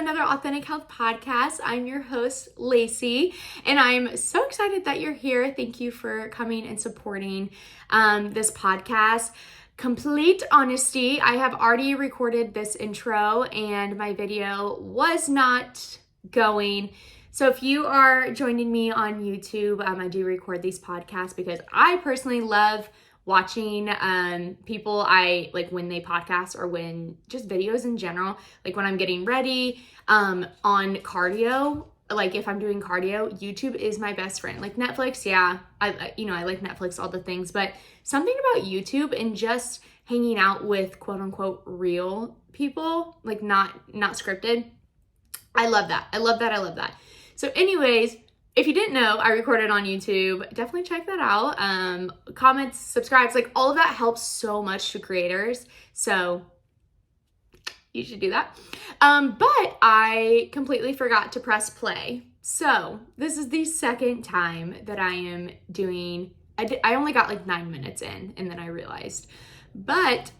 another Authentic Health podcast. I'm your host, Lacey, and I'm so excited that you're here. Thank you for coming and supporting this podcast. Complete honesty, I have already recorded this intro and my video was not going. So if you are joining me on YouTube, I do record these podcasts because I personally love watching people I like when they podcast or when just videos in general, like when I'm getting ready on cardio. Like if I'm doing cardio, YouTube is my best friend. Like Netflix, yeah, I like Netflix, all the things, but something about YouTube and just hanging out with quote unquote real people, like not scripted. I love that. I love that. So anyways, if you didn't know, I recorded on YouTube. Definitely check that out. Comments, subscribes, like all of that helps so much to creators. So you should do that. But I completely forgot to press play. So this is the second time that I am doing, I only got like 9 minutes in and then I realized, but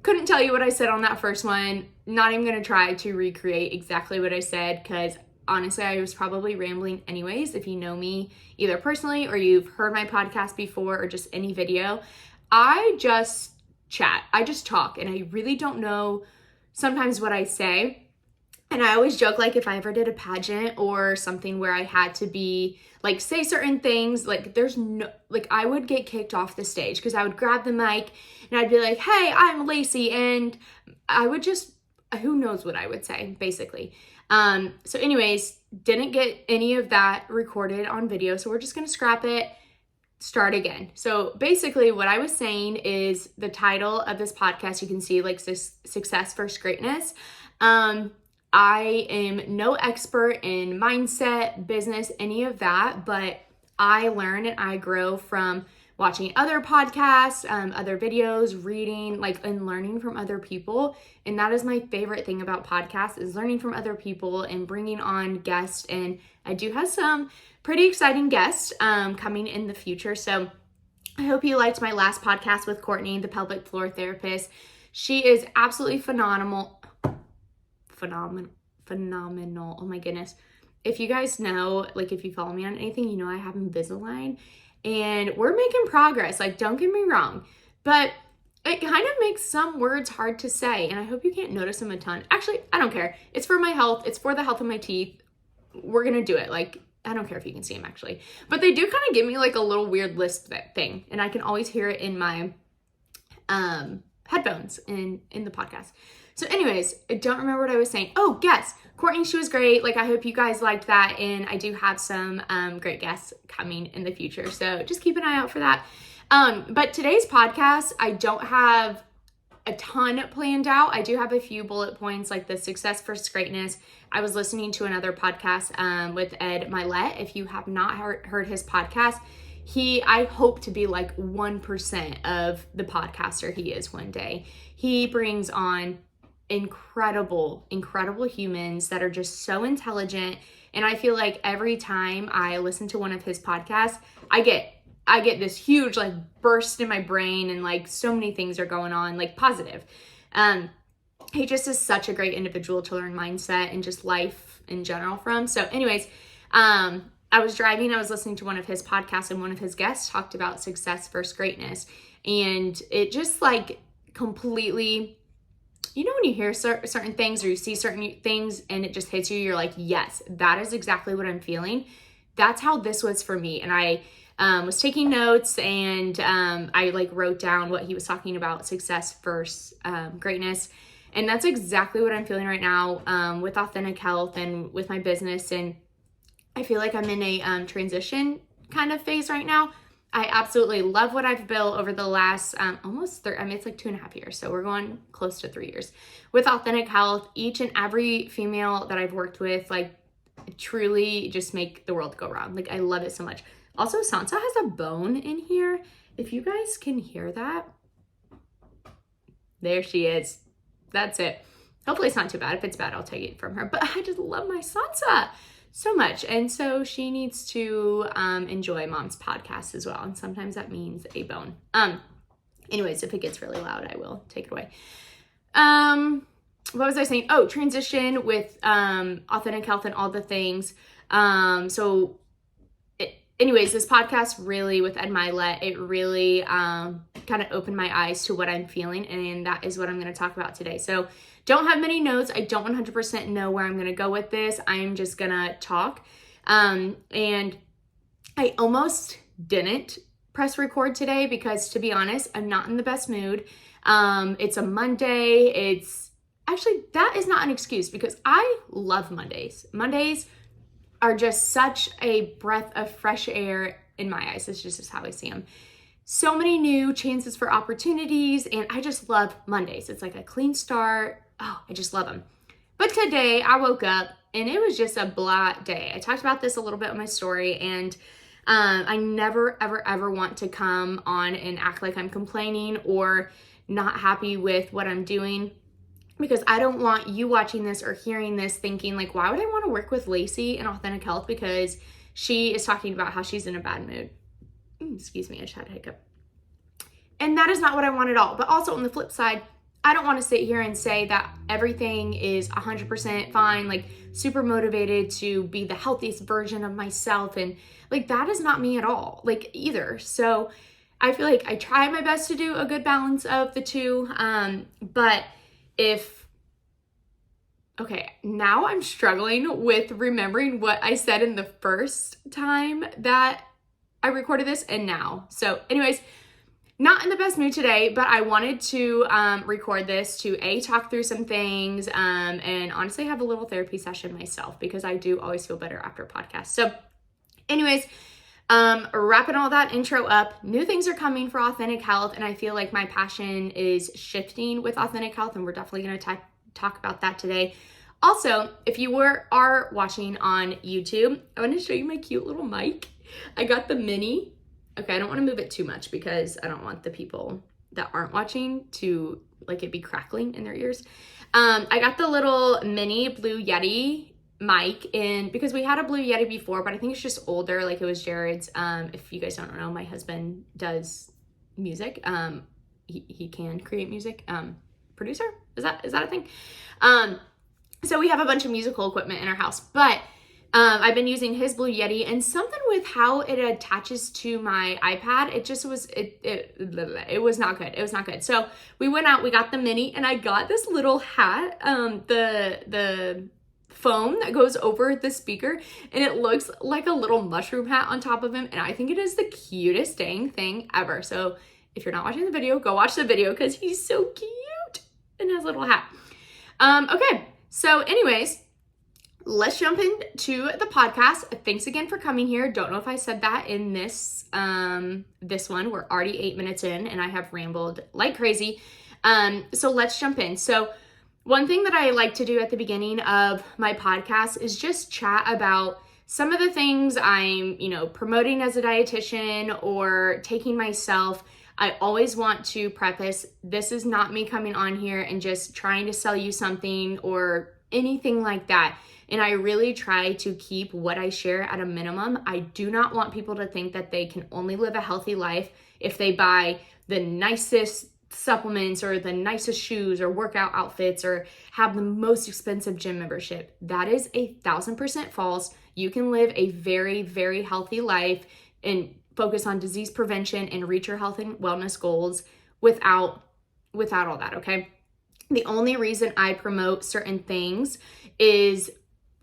couldn't tell you what I said on that first one. Not even gonna try to recreate exactly what I said because honestly, I was probably rambling anyways. If you know me either personally or you've heard my podcast before or just any video, I just chat. I just talk and I really don't know sometimes what I say. And I always joke, like if I ever did a pageant or something where I had to be like, say certain things, like there's no, like I would get kicked off the stage because I would grab the mic and I'd be like, hey, I'm Lacey. And I would just, who knows what I would say basically. So anyways, didn't get any of that recorded on video. So we're just going to scrap it, start again. So basically what I was saying is the title of this podcast, you can see like Success First Greatness. I am no expert in mindset, business, any of that, but I learn and I grow from watching other podcasts, other videos, reading, like, and learning from other people. And that is my favorite thing about podcasts is learning from other people and bringing on guests. And I do have some pretty exciting guests coming in the future. So I hope you liked my last podcast with Courtney, the pelvic floor therapist. She is absolutely phenomenal. Oh my goodness. If you guys know, like if you follow me on anything, you know I have Invisalign. And we're making progress, like don't get me wrong, but it kind of makes some words hard to say and I hope you can't notice them a ton. Actually, I don't care. It's for my health. It's for the health of my teeth. We're gonna do it. Like, I don't care if you can see them actually, but they do kind of give me like a little weird lisp thing and I can always hear it in my headphones in the podcast. So anyways, I don't remember what I was saying. Oh, guests. Courtney, she was great. Like, I hope you guys liked that. And I do have some great guests coming in the future. So just keep an eye out for that. But today's podcast, I don't have a ton planned out. I do have a few bullet points like the Success First Greatness. I was listening to another podcast with Ed Milet. If you have not heard his podcast, I hope to be like 1% of the podcaster he is one day. He brings on incredible humans that are just so intelligent. And I feel like every time I listen to one of his podcasts, I get this huge like burst in my brain and like so many things are going on, like positive. He just is such a great individual to learn mindset and just life in general from. So anyways, I was driving, I was listening to one of his podcasts and one of his guests talked about Success First Greatness. And it just like completely, you know, when you hear certain things or you see certain things and it just hits you, you're like, yes, that is exactly what I'm feeling. That's how this was for me. And I was taking notes and I like wrote down what he was talking about, Success First Greatness. And that's exactly what I'm feeling right now with Authentic Health and with my business. And I feel like I'm in a transition kind of phase right now. I absolutely love what I've built over the last it's like 2.5 years. So we're going close to 3 years with Authentic Health. Each and every female that I've worked with, like truly just make the world go round. Like I love it so much. Also, Sansa has a bone in here. If you guys can hear that, there she is. That's it. Hopefully it's not too bad. If it's bad, I'll take it from her. But I just love my Sansa so much. And so she needs to enjoy mom's podcast as well. And sometimes that means a bone. Anyways, if it gets really loud, I will take it away. what was I saying? Oh, transition with Authentic Health and all the things. Anyways, this podcast really, with Ed Mylett, it really kind of opened my eyes to what I'm feeling, and that is what I'm going to talk about today. So don't have many notes. I don't 100% know where I'm going to go with this. I'm just going to talk. And I almost didn't press record today because, to be honest, I'm not in the best mood. It's a Monday. Actually, that is not an excuse because I love Mondays. Mondays are just such a breath of fresh air in my eyes. It's just how I see them. So many new chances for opportunities, and I just love Mondays. It's like a clean start. Oh, I just love them. But today I woke up and it was just a blah day. I talked about this a little bit on my story, and I never, ever, ever want to come on and act like I'm complaining or not happy with what I'm doing, because I don't want you watching this or hearing this thinking like, why would I want to work with Lacey in Authentic Health because she is talking about how she's in a bad mood. Excuse me, I just had a hiccup. And that is not what I want at all. But also on the flip side, I don't want to sit here and say that everything is 100% fine, like super motivated to be the healthiest version of myself. And like, that is not me at all, like either. So I feel like I try my best to do a good balance of the two. But okay, now I'm struggling with remembering what I said in the first time that I recorded this and now. So anyways, not in the best mood today, but I wanted to record this to talk through some things and honestly have a little therapy session myself, because I do always feel better after a podcast. So anyways, wrapping all that intro up, new things are coming for Authentic Health, and I feel like my passion is shifting with Authentic Health, and we're definitely going to talk about that today. Also, if you are watching on YouTube, I want to show you my cute little mic. I got the mini. Okay, I don't want to move it too much because I don't want the people that aren't watching to like it be crackling in their ears. I got the little mini Blue Yeti mic in because we had a Blue Yeti before, but I think it's just older, like it was Jared's. If you guys don't know, my husband does music. He can create music. Producer? Is that a thing? So we have a bunch of musical equipment in our house, but I've been using his Blue Yeti, and something with how it attaches to my iPad, it was not good. It was not good. So we went out, we got the mini, and I got this little hat, the foam that goes over the speaker, and it looks like a little mushroom hat on top of him, and I think it is the cutest dang thing ever. So if you're not watching the video, go watch the video because he's so cute and has a little hat. Okay, so anyways, let's jump into the podcast. Thanks again for coming here. Don't know if I said that in this one. We're already 8 minutes in and I have rambled like crazy. So let's jump in. So one thing that I like to do at the beginning of my podcast is just chat about some of the things I'm, promoting as a dietitian or taking myself. I always want to preface, this is not me coming on here and just trying to sell you something or anything like that. And I really try to keep what I share at a minimum. I do not want people to think that they can only live a healthy life if they buy the nicest supplements or the nicest shoes or workout outfits or have the most expensive gym membership. That is 1,000% false. You can live a very, very healthy life and focus on disease prevention and reach your health and wellness goals without all that, okay? The only reason I promote certain things is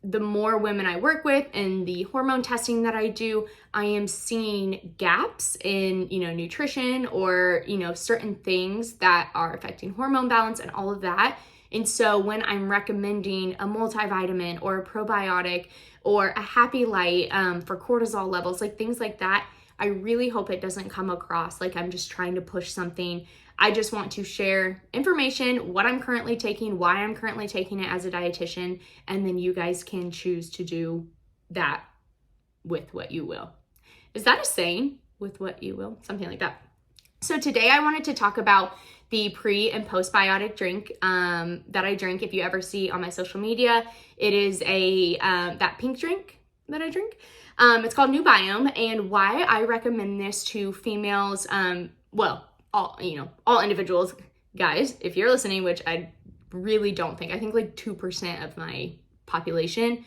the more women I work with and the hormone testing that I do, I am seeing gaps in, nutrition or, certain things that are affecting hormone balance and all of that. And so when I'm recommending a multivitamin or a probiotic or a Happy Light for cortisol levels, like things like that, I really hope it doesn't come across like I'm just trying to push something. I just want to share information, what I'm currently taking, why I'm currently taking it as a dietitian, and then you guys can choose to do that with what you will. Is that a saying? With what you will? Something like that. So today I wanted to talk about the pre and postbiotic drink that I drink. If you ever see on my social media, it is that pink drink that I drink. It's called New Biome, and why I recommend this to females, all individuals, guys, if you're listening, which I really don't think, I think like 2% of my population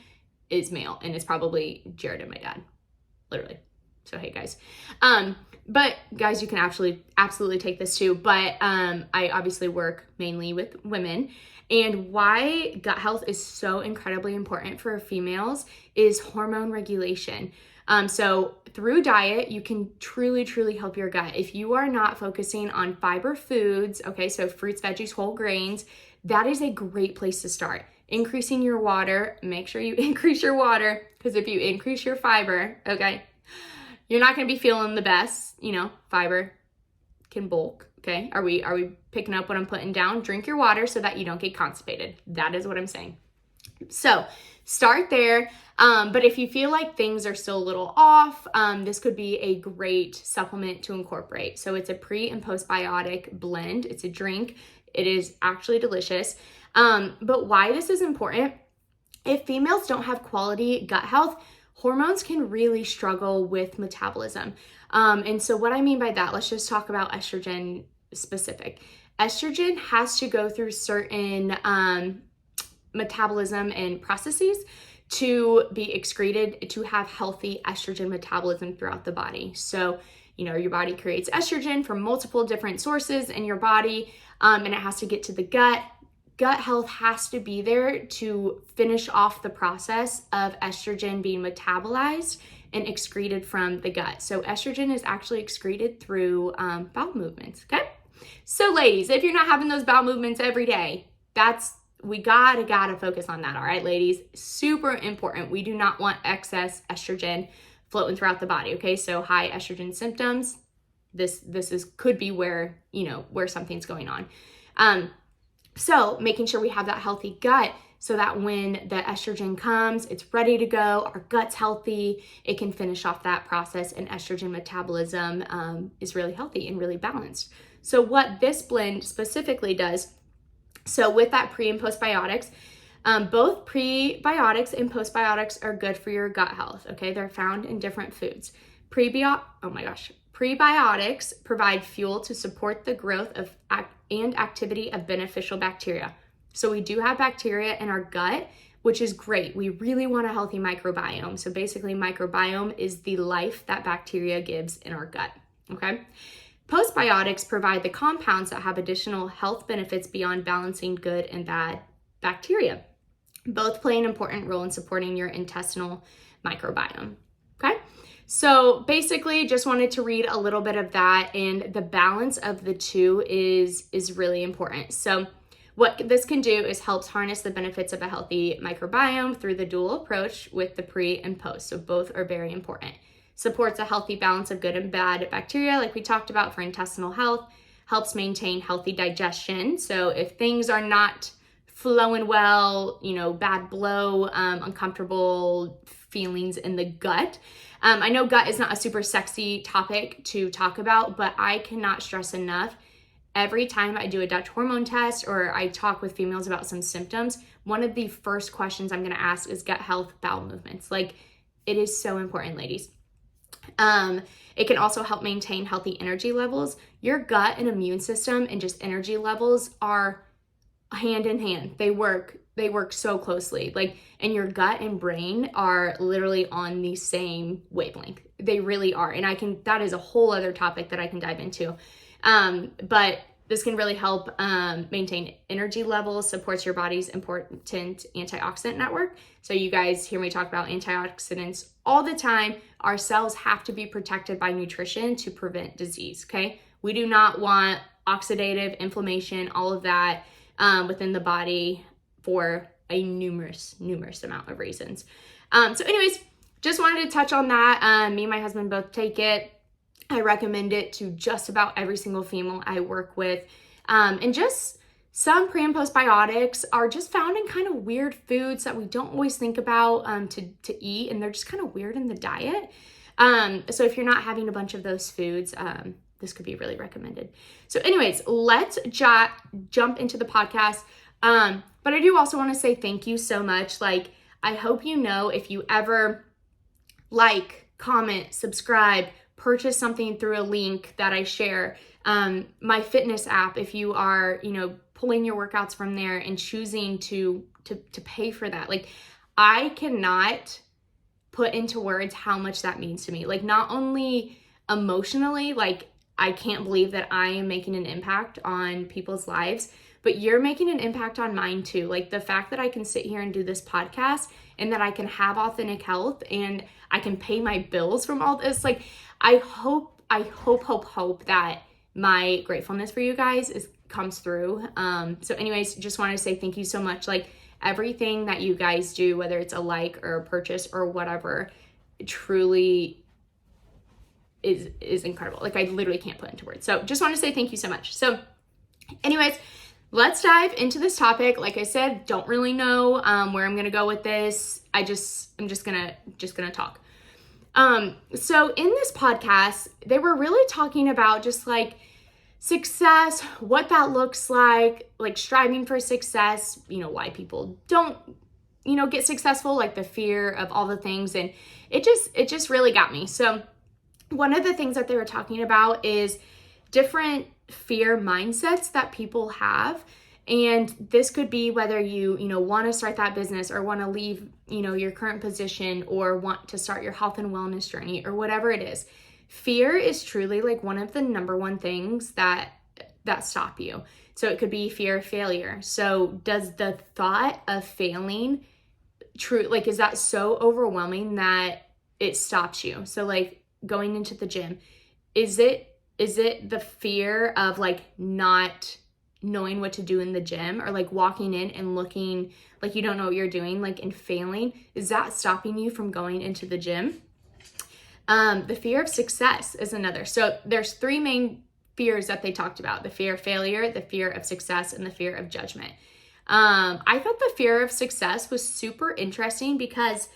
is male, and it's probably Jared and my dad, literally. So hey guys. But guys, you can absolutely take this too. But I obviously work mainly with women. And why gut health is so incredibly important for females is hormone regulation. So through diet, you can truly, truly help your gut. If you are not focusing on fiber foods, okay, so fruits, veggies, whole grains, that is a great place to start. Increasing your water, make sure you increase your water, because if you increase your fiber, okay, you're not going to be feeling the best. You know, fiber can bulk. Okay. Are we picking up what I'm putting down? Drink your water so that you don't get constipated. That is what I'm saying. So start there. But if you feel like things are still a little off, this could be a great supplement to incorporate. So it's a pre and postbiotic blend. It's a drink. It is actually delicious. But why this is important, if females don't have quality gut health, hormones can really struggle with metabolism. And so what I mean by that, let's just talk about estrogen specific. Estrogen has to go through certain metabolism and processes to be excreted to have healthy estrogen metabolism throughout the body. So, you know, your body creates estrogen from multiple different sources in your body, and it has to get to the gut. Gut health has to be there to finish off the process of estrogen being metabolized and excreted from the gut. So estrogen is actually excreted through bowel movements, okay? So ladies, if you're not having those bowel movements every day, we gotta focus on that, all right, ladies? Super important. We do not want excess estrogen floating throughout the body, okay? So high estrogen symptoms, this could be where something's going on. So making sure we have that healthy gut so that when the estrogen comes, it's ready to go, our gut's healthy, it can finish off that process, and estrogen metabolism is really healthy and really balanced. So what this blend specifically does, so with that pre and postbiotics, both prebiotics and postbiotics are good for your gut health, okay? They're found in different foods. Prebiotics provide fuel to support the growth of and activity of beneficial bacteria. So we do have bacteria in our gut, which is great. We really want a healthy microbiome. So basically, microbiome is the life that bacteria gives in our gut, okay? Postbiotics provide the compounds that have additional health benefits beyond balancing good and bad bacteria. Both play an important role in supporting your intestinal microbiome, okay? So basically just wanted to read a little bit of that, and the balance of the two is really important. So what this can do is helps harness the benefits of a healthy microbiome through the dual approach with the pre and post. So both are very important. Supports a healthy balance of good and bad bacteria, like we talked about for intestinal health, helps maintain healthy digestion. So if things are not flowing well, bad blow, uncomfortable feelings in the gut. I know gut is not a super sexy topic to talk about, but I cannot stress enough, every time I do a Dutch hormone test or I talk with females about some symptoms, one of the first questions I'm going to ask is gut health, bowel movements. Like, it is so important, ladies. It can also help maintain healthy energy levels. Your gut and immune system and just energy levels are hand in hand. They work so closely. And your gut and brain are literally on the same wavelength. They really are. And that is a whole other topic that I can dive into. But this can really help maintain energy levels, supports your body's important antioxidant network. So you guys hear me talk about antioxidants all the time. Our cells have to be protected by nutrition to prevent disease, okay? We do not want oxidative inflammation, all of that within the body for a numerous amount of reasons. So anyways, just wanted to touch on that. Me and my husband both take it. I recommend it to just about every single female I work with. And just some pre and postbiotics are just found in kind of weird foods that we don't always think about to eat, and they're just kind of weird in the diet. So if you're not having a bunch of those foods, this could be really recommended. So anyways, let's jump into the podcast. But I do also want to say thank you so much. I hope if you ever comment, subscribe, purchase something through a link that I share, my fitness app, if you are, pulling your workouts from there and choosing to pay for that. Like, I cannot put into words how much that means to me. Like, not only emotionally, like, I can't believe that I am making an impact on people's lives, but you're making an impact on mine too. Like, the fact that I can sit here and do this podcast and that I can have authentic health and I can pay my bills from all this. Like, I hope that my gratefulness for you guys comes through. So anyways, just want to say thank you so much. Like, everything that you guys do, whether it's a like or a purchase or whatever, truly is incredible. Like, I literally can't put into words. So just want to say thank you so much. So anyways, let's dive into this topic. Like I said, don't really know where I'm gonna go with this. I'm just gonna talk. So in this podcast, they were really talking about just like success, what that looks like striving for success, why people don't, get successful, like the fear of all the things. And it just really got me. So one of the things that they were talking about is different fear mindsets that people have. And this could be whether you want to start that business or want to leave, your current position or want to start your health and wellness journey or whatever it is. Fear is truly like one of the number one things that stop you. So it could be fear of failure. So does the thought of failing is that so overwhelming that it stops you? So like going into the gym, is it the fear of like not knowing what to do in the gym, or like walking in and looking like you don't know what you're doing, like, and failing? Is that stopping you from going into the gym? The fear of success is another. So there's three main fears that they talked about: the fear of failure, the fear of success, and the fear of judgment. I thought the fear of success was super interesting because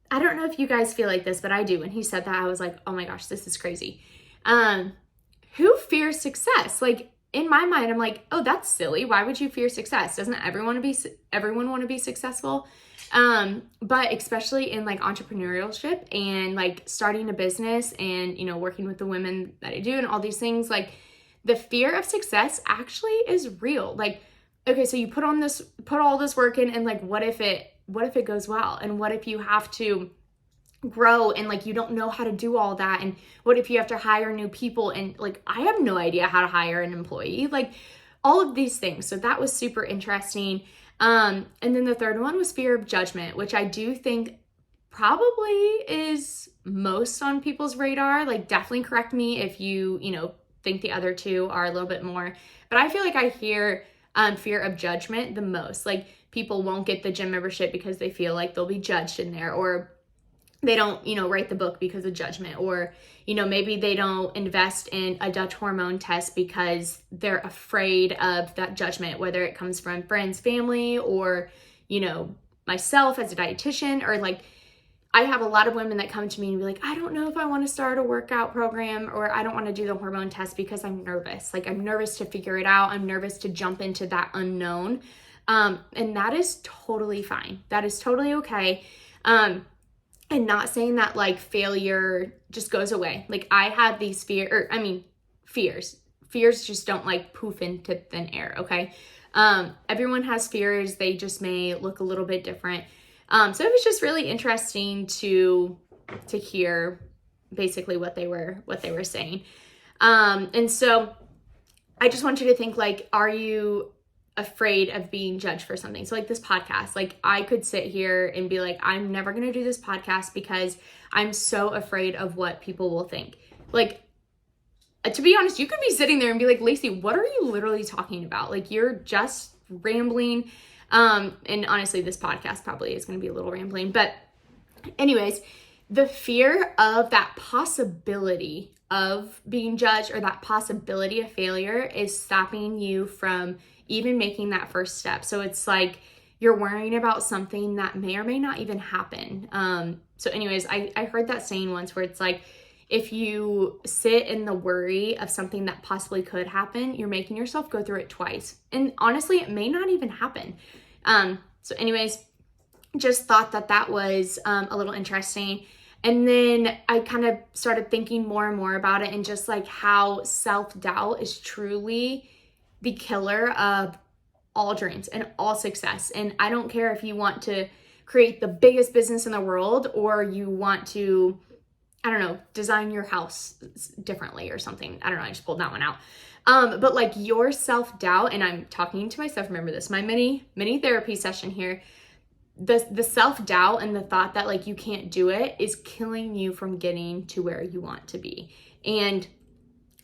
I don't know if you guys feel like this, but I do. When he said that, I was like, oh my gosh, this is crazy. Who fears success? Like, in my mind, I'm like, oh, that's silly. Why would you fear success? Doesn't everyone want to be successful? But especially in like entrepreneurship and like starting a business and, working with the women that I do and all these things, like the fear of success actually is real. Like, okay, so you put all this work in, and like, what if it goes well? And what if you have to grow and like you don't know how to do all that? And what if you have to hire new people? And like, I have no idea how to hire an employee, like all of these things. So that was super interesting. And then the third one was fear of judgment, which I do think probably is most on people's radar. Like, definitely correct me if you think the other two are a little bit more, but I feel like I hear fear of judgment the most. Like, people won't get the gym membership because they feel like they'll be judged in there, or they don't, write the book because of judgment, or, maybe they don't invest in a Dutch hormone test because they're afraid of that judgment, whether it comes from friends, family, or, myself as a dietitian. Or like, I have a lot of women that come to me and be like, I don't know if I want to start a workout program, or I don't want to do the hormone test because I'm nervous. Like, I'm nervous to figure it out. I'm nervous to jump into that unknown. And that is totally fine. That is totally okay. And not saying that like failure just goes away. Like, I have these fears. Fears just don't like poof into thin air, okay? Everyone has fears. They just may look a little bit different. So it was just really interesting to hear basically what they were saying. And so I just want you to think, like, are you afraid of being judged for something? So like this podcast, like I could sit here and be like, I'm never going to do this podcast because I'm so afraid of what people will think. Like, to be honest, you could be sitting there and be like, Lacey, what are you literally talking about? Like, you're just rambling. And honestly, this podcast probably is going to be a little rambling, but anyways, the fear of that possibility of being judged or that possibility of failure is stopping you from even making that first step. So it's like you're worrying about something that may or may not even happen. So anyways, I heard that saying once where it's like, if you sit in the worry of something that possibly could happen, you're making yourself go through it twice. And honestly, it may not even happen. So anyways, just thought that was a little interesting. And then I kind of started thinking more and more about it, and just like how self-doubt is truly the killer of all dreams and all success. And I don't care if you want to create the biggest business in the world or you want to, I don't know, design your house differently or something. I don't know, I just pulled that one out. But like your self-doubt, and I'm talking to myself, remember this, my mini therapy session here, the self-doubt and the thought that like you can't do it is killing you from getting to where you want to be. And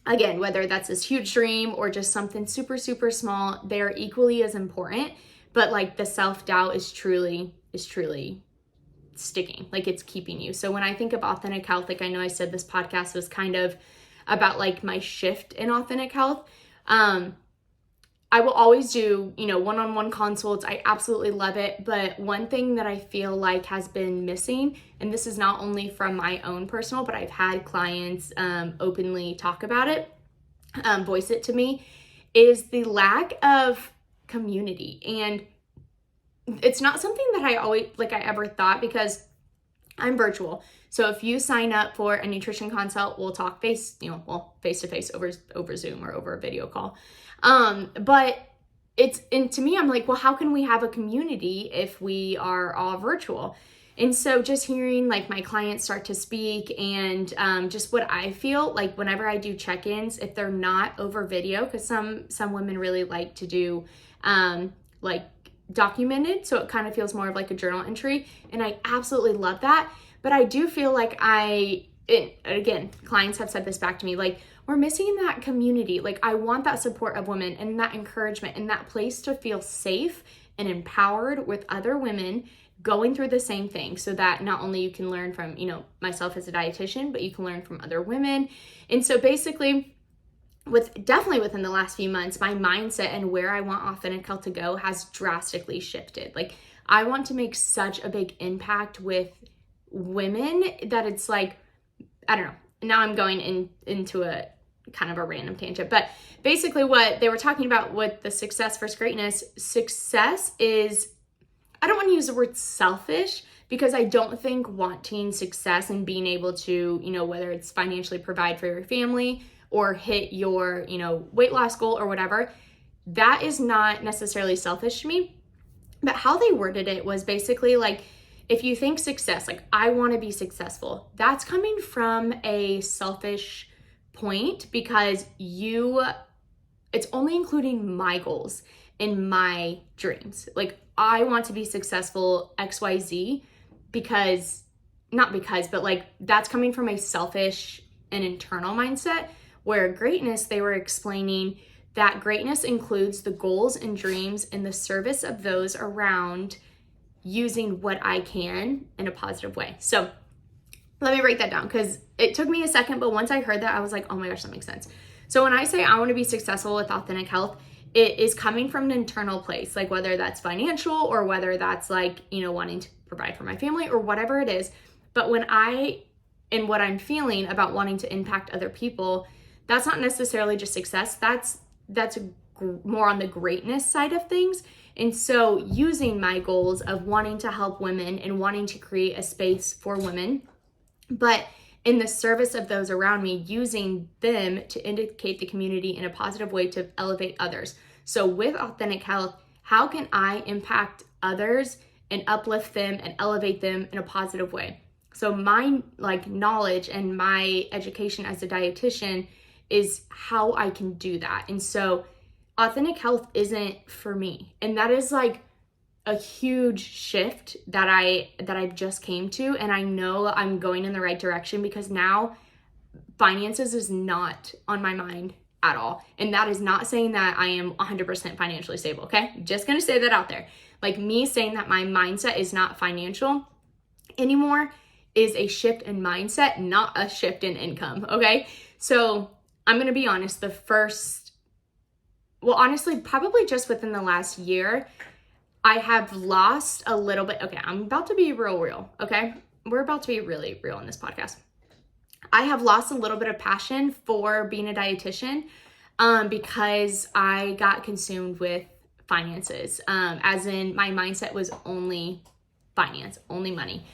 again, whether that's this huge dream or just something super, super small, they are equally as important. But like the self-doubt is truly sticking, like it's keeping you. So when I think of Authentic Health, like I know I said this podcast was kind of about like my shift in Authentic Health. I will always do, one-on-one consults. I absolutely love it. But one thing that I feel like has been missing, and this is not only from my own personal, but I've had clients openly talk about it, voice it to me, is the lack of community. And it's not something that I ever thought, because I'm virtual. So if you sign up for a nutrition consult, we'll talk face to face over Zoom or over a video call. But to me, I'm like, well, how can we have a community if we are all virtual? And so just hearing like my clients start to speak and just what I feel like whenever I do check-ins, if they're not over video, because some women really like to do like documented, so it kind of feels more of like a journal entry, and I absolutely love that. But I do feel like again, clients have said this back to me, like, we're missing that community. Like, I want that support of women and that encouragement and that place to feel safe and empowered with other women going through the same thing, so that not only you can learn from, myself as a dietitian, but you can learn from other women. And so basically, definitely within the last few months, my mindset and where I want Authentic Health to go has drastically shifted. Like, I want to make such a big impact with women that it's like, I don't know, now I'm going into a kind of a random tangent, but basically what they were talking about with the success versus greatness, success is, I don't want to use the word selfish, because I don't think wanting success and being able to, whether it's financially provide for your family or hit your, weight loss goal or whatever, that is not necessarily selfish to me. But how they worded it was basically like, if you think success, like I want to be successful, that's coming from a selfish point, because it's only including my goals and my dreams. Like, I want to be successful XYZ but like that's coming from a selfish and internal mindset, where greatness, they were explaining that greatness includes the goals and dreams in the service of those around, using what I can in a positive way. So let me break that down, because it took me a second, but once I heard that, I was like, oh my gosh, that makes sense. So when I say I want to be successful with Authentic Health, it is coming from an internal place, like whether that's financial or whether that's like, wanting to provide for my family or whatever it is. But what I'm feeling about wanting to impact other people, that's not necessarily just success. That's more on the greatness side of things. And so using my goals of wanting to help women and wanting to create a space for women, but in the service of those around me, using them to indicate the community in a positive way to elevate others. So with Authentic Health, how can I impact others and uplift them and elevate them in a positive way? So my knowledge and my education as a dietitian is how I can do that. And so Authentic Health isn't for me. And that is like a huge shift that I just came to. And I know I'm going in the right direction, because now finances is not on my mind at all. And that is not saying that I am 100% financially stable, okay? Just gonna say that out there. Like, me saying that my mindset is not financial anymore is a shift in mindset, not a shift in income, okay? So I'm gonna be honest, honestly, probably just within the last year, I have lost a little bit. Okay, I'm about to be real, okay? We're about to be really real in this podcast. I have lost a little bit of passion for being a dietitian because I got consumed with finances, as in my mindset was only finance, only money.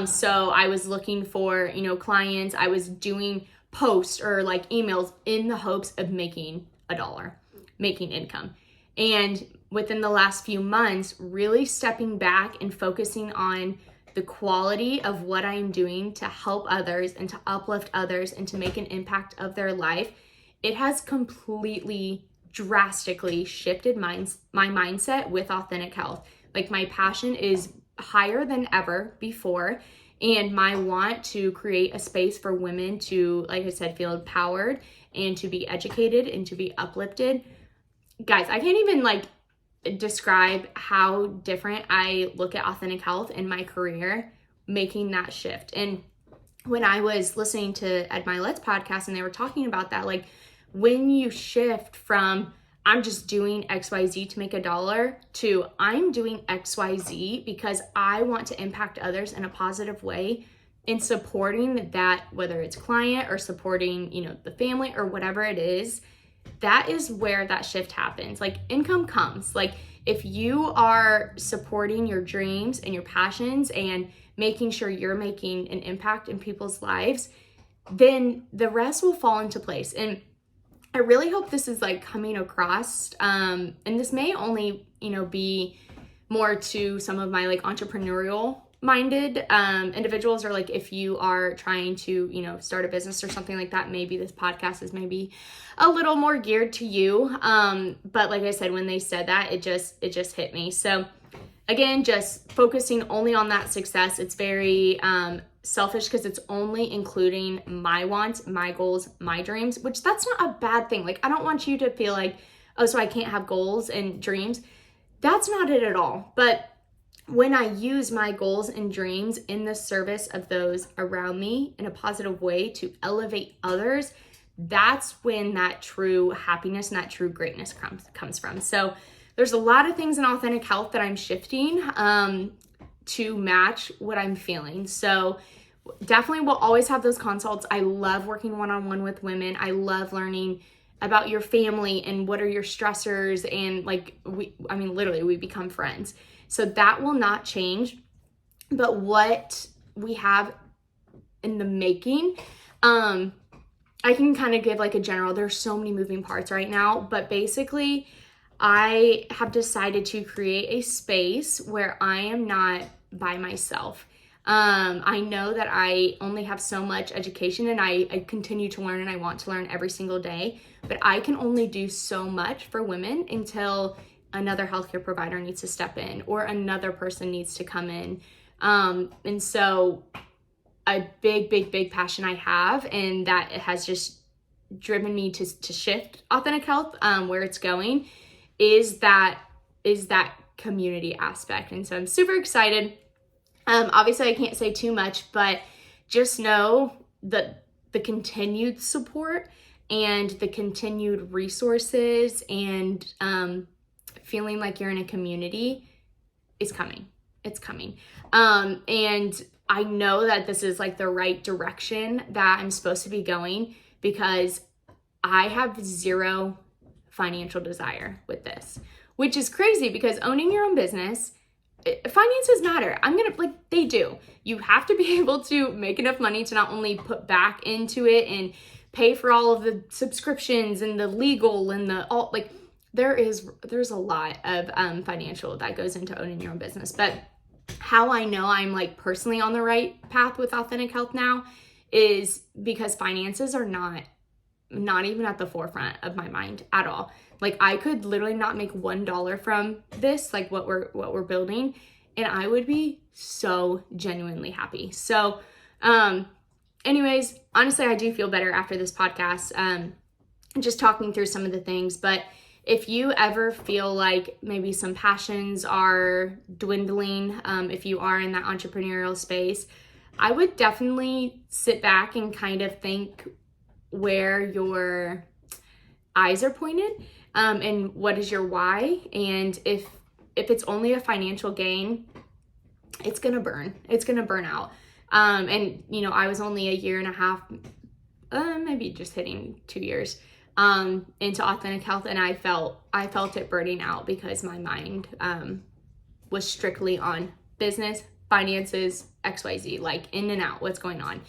So I was looking for, clients. I was doing posts or like emails in the hopes of making $1, making income. And within the last few months, really stepping back and focusing on the quality of what I'm doing to help others and to uplift others and to make an impact of their life, it has completely, drastically shifted my mindset with Authentic Health. Like, my passion is higher than ever before, and my want to create a space for women to, like I said, feel empowered and to be educated and to be uplifted. Guys, I can't even describe how different I look at Authentic Health in my career, making that shift. And when I was listening to Ed Milet's podcast and they were talking about that, like, when you shift from I'm just doing XYZ to make $1 to I'm doing XYZ because I want to impact others in a positive way, in supporting that, whether it's client or supporting, the family or whatever it is, that is where that shift happens. Like, income comes. Like, if you are supporting your dreams and your passions and making sure you're making an impact in people's lives, then the rest will fall into place. And I really hope this is coming across. And this may only, be more to some of my entrepreneurial minded individuals, or if you are trying to, start a business or something like that, maybe this podcast is maybe a little more geared to you. But like I said, when they said that, it just hit me. So again, just focusing only on that success. It's very, selfish because it's only including my wants, my goals, my dreams, which that's not a bad thing. I don't want you to feel like, oh, so I can't have goals and dreams. That's not it at all. But when I use my goals and dreams in the service of those around me in a positive way to elevate others, that's when that true happiness and that true greatness comes from. So there's a lot of things in Authentic Health that I'm shifting to match what I'm feeling. So definitely we'll always have those consults. I love working one-on-one with women. I love learning about your family and what are your stressors, and literally we become friends. So that will not change. But what we have in the making, I can kind of give a general, there's so many moving parts right now, but basically I have decided to create a space where I am not by myself. I know that I only have so much education, and I continue to learn, and I want to learn every single day, but I can only do so much for women until another healthcare provider needs to step in or another person needs to come in. And so a big passion I have, and that it has just driven me to shift Authentic Health, where it's going, is that community aspect. And so I'm super excited. Obviously I can't say too much, but just know that the continued support and the continued resources and feeling like you're in a community is coming. It's coming. And I know that this is the right direction that I'm supposed to be going, because I have zero financial desire with this, which is crazy because owning your own business, finances matter. They do. You have to be able to make enough money to not only put back into it and pay for all of the subscriptions and the legal and there's a lot of financial that goes into owning your own business. But how I know I'm personally on the right path with Authentic Health now is because finances are not even at the forefront of my mind at all. I could literally not make $1 from this, what we're building, and I would be so genuinely happy. So, anyways, honestly, I do feel better after this podcast, just talking through some of the things. But if you ever feel like maybe some passions are dwindling, if you are in that entrepreneurial space, I would definitely sit back and kind of think where your eyes are pointed, and what is your why. And if it's only a financial gain, it's gonna burn out. And I was only a year and a half, maybe just hitting 2 years into Authentic Health, and I felt it burning out because my mind was strictly on business, finances, XYZ, in and out, what's going on.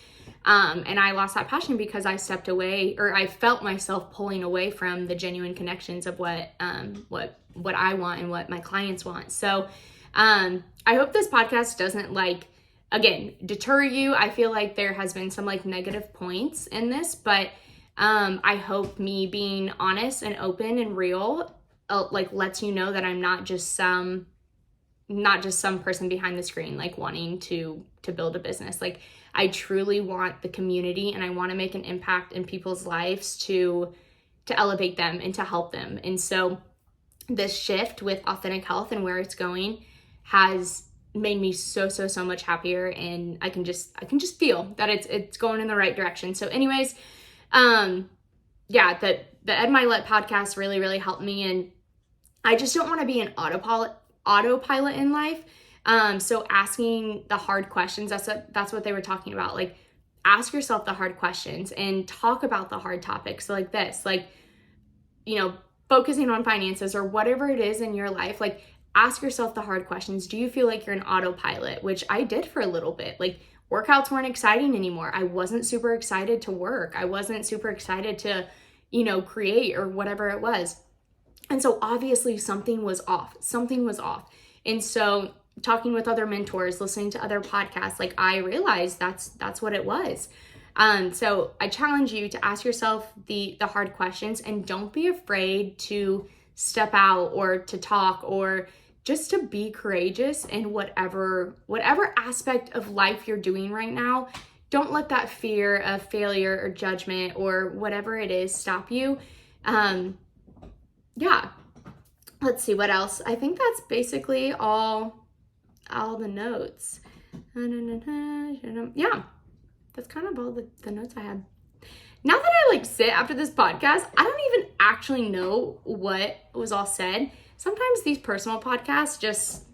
And I lost that passion because I stepped away, or I felt myself pulling away from the genuine connections of what I want and what my clients want. So I hope this podcast doesn't again, deter you. I feel like there has been some negative points in this, but I hope me being honest and open and real lets you know that I'm not just some person behind the screen wanting to build a business. I truly want the community, and I want to make an impact in people's lives to elevate them and to help them. And so this shift with Authentic Health and where it's going has made me so much happier, and I can just feel that it's going in the right direction. So anyways, the Ed Mylett podcast really helped me, and I just don't want to be an autopilot in life. So asking the hard questions, that's what they were talking about. Ask yourself the hard questions and talk about the hard topics like this, focusing on finances or whatever it is in your life. Ask yourself the hard questions. Do you feel like you're an autopilot? Which I did for a little bit. Workouts weren't exciting anymore. I wasn't super excited to work. I wasn't super excited to, create or whatever it was. And so obviously something was off. And so talking with other mentors, listening to other podcasts, I realized that's what it was. So I challenge you to ask yourself the hard questions, and don't be afraid to step out or to talk or just to be courageous in whatever aspect of life you're doing right now. Don't let that fear of failure or judgment or whatever it is stop you. Let's see what else. I think that's basically all the notes. Yeah, that's kind of all the notes I had. Now that I sit after this podcast, I don't even actually know what was all said. Sometimes these personal podcasts just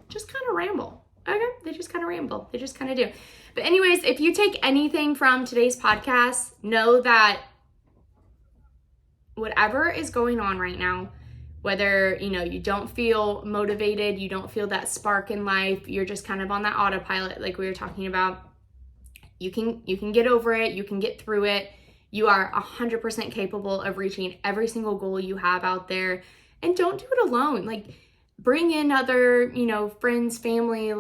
kind of ramble. Okay, they just kind of ramble. They just kind of do. But anyways, if you take anything from today's podcast, know that whatever is going on right now, whether, you don't feel motivated, you don't feel that spark in life, you're just kind of on that autopilot like we were talking about, you can get over it, you can get through it. You are 100% capable of reaching every single goal you have out there. And don't do it alone. Bring in other, friends, family,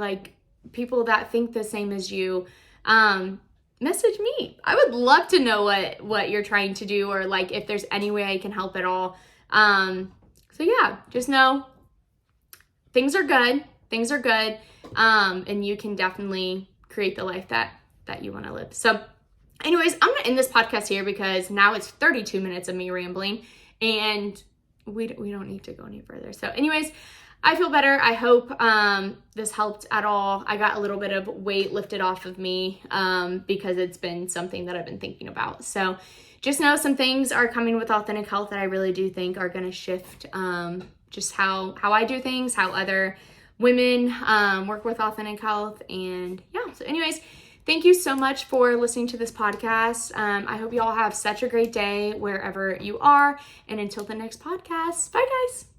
people that think the same as you. Message me. I would love to know what you're trying to do, or if there's any way I can help at all. So yeah, just know things are good. And you can definitely create the life that you want to live. So anyways, I'm going to end this podcast here because now it's 32 minutes of me rambling, and we don't need to go any further. So anyways, I feel better. I hope this helped at all. I got a little bit of weight lifted off of me because it's been something that I've been thinking about. So just know some things are coming with Authentic Health that I really do think are going to shift just how I do things, how other women work with Authentic Health. And yeah, so anyways, thank you so much for listening to this podcast. I hope you all have such a great day wherever you are. And until the next podcast, bye guys.